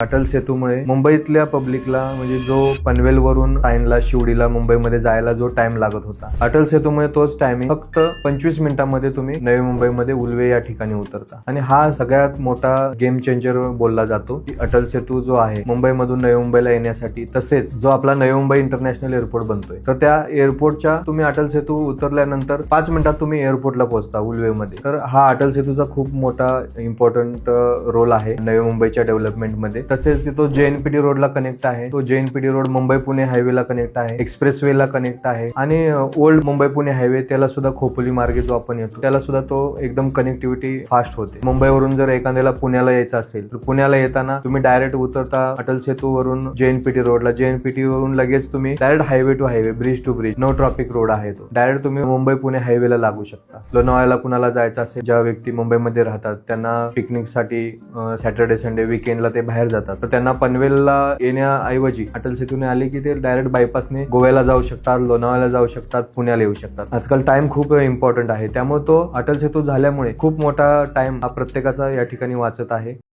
अटल सेतूमुळे मुंबईतल्या पब्लिकला म्हणजे जो पनवेलवरून सायनला शिवडीला मुंबईमध्ये जायला जो टाइम लागत होता, अटल सेतूमुळे तोच टायमिंग फक्त 25 मिनिटांमध्ये तुम्ही नवी मुंबईमध्ये उल्वे या ठिकाणी उतरता. आणि हा सगळ्यात मोठा गेम चेंजर बोलला जातो की अटल सेतू जो आहे मुंबईमधून नवी मुंबईला येण्यासाठी, तसेच जो आपला नवी मुंबई इंटरनॅशनल एअरपोर्ट बनतोय, तर त्या एअरपोर्टच्या तुम्ही अटल सेतू उतरल्यानंतर 5 मिनिटात तुम्ही एअरपोर्टला पोहोचता उल्वेमध्ये. तर हा अटल सेतूचा खूप मोठा इम्पॉर्टंट रोल आहे नवी मुंबईच्या डेव्हलपमेंटमध्ये. तसेच तो जेएनपीटी रोडला कनेक्ट आहे. तो जेएनपीटी रोड मुंबई पुणे हायवेला कनेक्ट आहे, एक्सप्रेसवेला कनेक्ट आहे आणि ओल्ड मुंबई पुणे हायवे त्याला सुद्धा खोपोली मार्गे जो आपण येतो त्याला सुद्धा तो एकदम कनेक्टिव्हिटी फास्ट होते. मुंबईवरून जर एखाद्याला पुण्याला यायचं असेल तर पुण्याला येताना तुम्ही डायरेक्ट उतरता अटल सेतूवरून जेएनपीटी रोडला, जेएनपीटी वरून लगेच तुम्ही direct highway to highway, bridge to bridge, no traffic road आहे तो. डायरेक्ट तुम्ही मुंबई पुणे हायवेला लागू शकता. लोणावळ्याला कुणाला जायचं असेल, ज्या व्यक्ती मुंबईमध्ये राहतात त्यांना पिकनिकसाठी सॅटर्डे संडे वीकेंडला ते बाहेर जातात, तर त्यांना पनवेलला येण्याऐवजी अटल सेतूने आले की ते डायरेक्ट बायपासने गोव्याला जाऊ शकतात, लोणावळ्याला जाऊ शकतात, पुण्याला येऊ शकतात. आजकाल टाइम खूप इम्पॉर्टंट आहे, त्यामुळे तो अटल सेतू झाल्यामुळे खूप मोठा टाइम हा प्रत्येकाचा या ठिकाणी वाचत आहे.